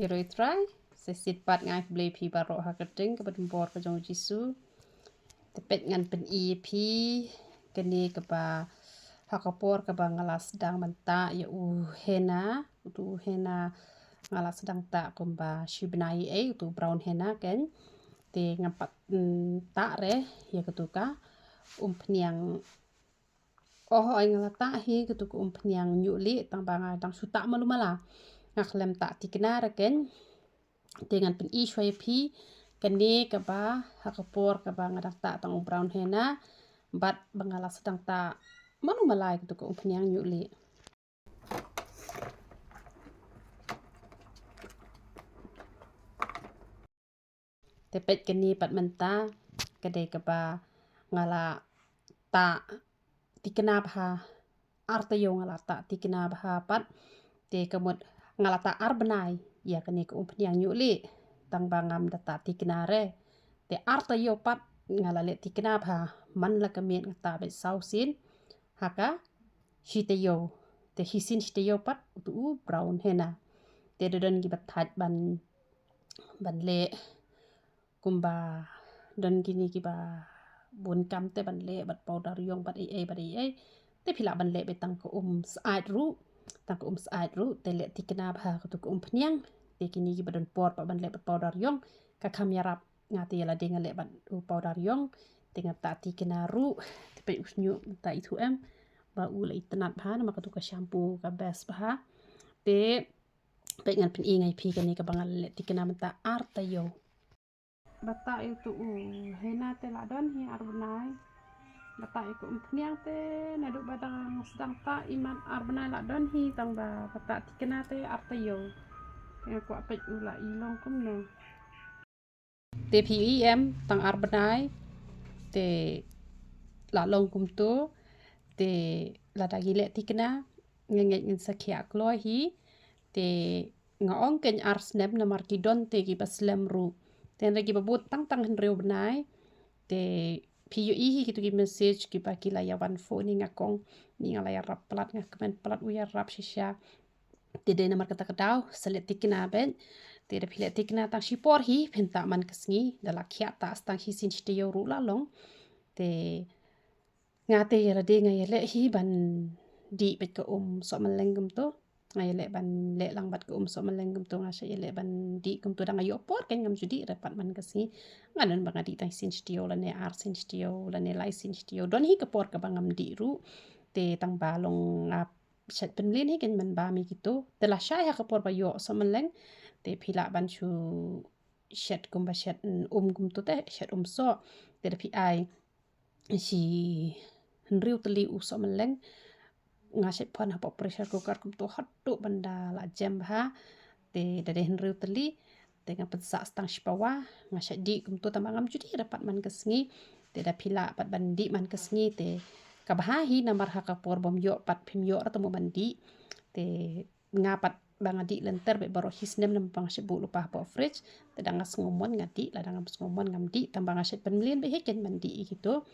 Iroi try sesit pat ngai beli pi barok ha keding ke bor ke jong jisu tepet ngan pen i pi keni ke ba hakapor ke ba ngalas sedang menta ya hena tu hena ngalas sedang tak kumba shibnai tu brown hena ken te ngampat tak re ya ketuka peniang ai ngalata hi ketuka peniang nyuli tang banga tang suta malu mala ngaklem tak tikna reken dengan pen i shwai pi keni ke ba hakapor ke ba ngadak tak tang brown hena bat bangalas sedang tak malu malai ketuka peniang nyuli tepet keni pat menta kedai ke ba ngala tak tikna bha artayo ngala tak tikna bha pat te kemut ngala tak arbenai ya keni ke peniang nyuli tang bangam data tikna re te artayo pat ngala le tikna bha man la kemit ngata be sausin haka hitayo te hisin hitayo pat tu brown hena te dodon gi batat ban le kumba don gini ki ba bun kam te ban le bat powder yong bat ai te phila ban le betang ko saat ru tang ko saat ru te le tikna bha ko to pniang te kini ki badon por pa ban le bat powder yong ka kham yarap ngati la ding le bat powder yong te ngata tikna ru te pe usnyu ta itu ba u le itnat bha na ma ko to shampoo ka best bha te pe ngan pen ingai pi kani ka bangal le tikna mata artayo bata itu hena te ladon hi arbnai bata iku pniang te naduk badang sedang ta iman arbnai ladon hi tang ba bata tikena te artayo yang ku apet ula ilong kum no te pem tang arbnai te la long kum tu te la dagile tikena ngenget ngin sakia kloi hi te ngaong ken arsnep na markidon te ki baslem ru ten lagi babut tang henreu benai te piu ihi gitu ki message ki paki layawan phone ni ngakong ni ngalaya rap plat ngakmen plat uya rap shisha te de namar kata kadau selet tikna ben te de pile tikna tang shipor hi penta man kesngi dala khia ta stang hi sin shtiyo ru la long te ngate yara de ngayele hi ban di bet ko so maleng gum to ngayele ban le lang bat ko so maleng gum to ngasya yele ban di gum to dang ayo por kan ngam judi repat man kesngi nganon bang adi tang sin shtiyo la ne ar sin shtiyo la ne lai sin shtiyo don hi ke por ka bangam di ru te tang balong ngap chat penlin hi kan man ba mi gitu telah syai ha ke por ba yo so maleng te phila ban chu chat gum ba chat gum to te chat so te pi ai si riu teli uso meleng ngasih pon apa pressure cooker kum to hatu benda la jam ha te dade riu teli dengan pensa stang shipawa ngasih di kum to tamangam judi dapat man kesngi te da pila pat bandi man kesngi te kabahi namar haka por bom yo pat pim yo atau bandi te ngapat bangadi lenter be baro hisnem nam pang sibu lupa po fridge te dangas ngomon ngadi la dangas ngomon ngamdi tambang asyik penlin be heken mandi gitu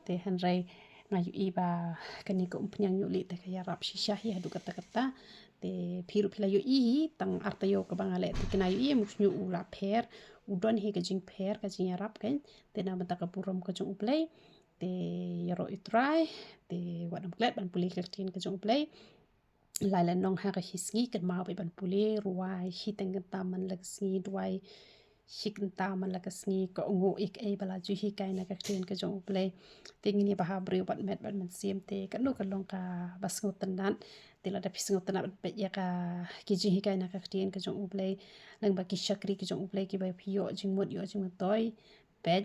te hanrai ngayu iba kani ko umpenyang nyuli te kaya rap shisha hi adu kata-kata te phiru philayo i tang artayo ka bangale te kinayu i musnyu ula pher udon hi ka jing pher ka jing rap kan te na bata ka purom ka jung play te yaro itrai te wadam klet ban puli kertin ka jung play lai lan nong ha ka hisngi kan mau be ban puli ruai hiteng taman lagsngi duai hikin taman lagasngi ko ngu ik ai bala ju hi kai na ka klen ka jong play tingin ni baha brio bat met ban sim te kan no kan long ka bas ngotanan te la da pis ngotanan be ya ka ki ji hi kai na ka klen ka jong play lang ba ki shakri ki jong play ki ba pio jing mod yo jing toy pet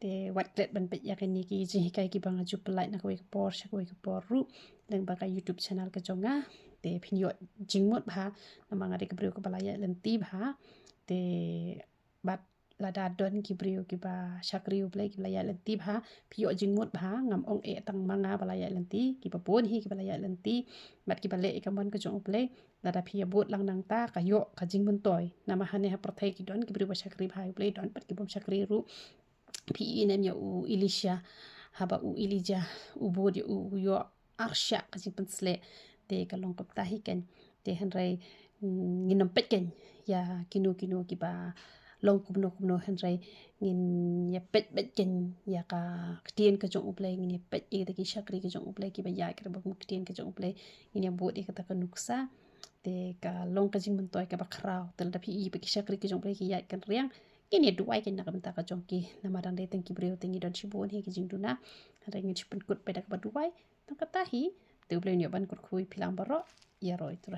te wat klet ban pe ya ni ki ji hi kai ki banga ju pelai na ko por sha ko por ru lang ba ka youtube channel ka jonga te phin yo jing mod ba namanga de ka brio ka balaya lenti ba te bat lada don ki brio ki ba shakriu play ki balaya lenti ba pio jingmut ba ngam ong e tang manga balaya lenti ki ba pon hi ki balaya lenti bat ki bale ka mon ka jong play lada pia bot lang nang ta ka yo ka jingmun toy nama hane ha prothai ki don ki brio ba shakri ba play don pat ki bom shakri ru pi inem ya u ilisha haba u ilija u bod u yo arsha ka jing pensle te ka long kap ta hi ken te hanrai ngin pet ken ya kinu kiba long kubno henry ngin ya pet ken ya ka ktien ka jong uplay ngin ya pet ya ki shakri ka jong uplay kiba ya kira bak ktien ka jong uplay ngin ya buat kata ka nuksa te ka long ka jing mentoy ka bakrau tel da pi ki shakri ka jong uplay ki ya kan riang ngin ya duai ken nak benta ka jong ki namadang de tengki brio tengi don shibun he ki jing duna ada ngin chipen kut pedak ba duai tang katahi te uplay nyoban kut kui pilang baro ya ro itu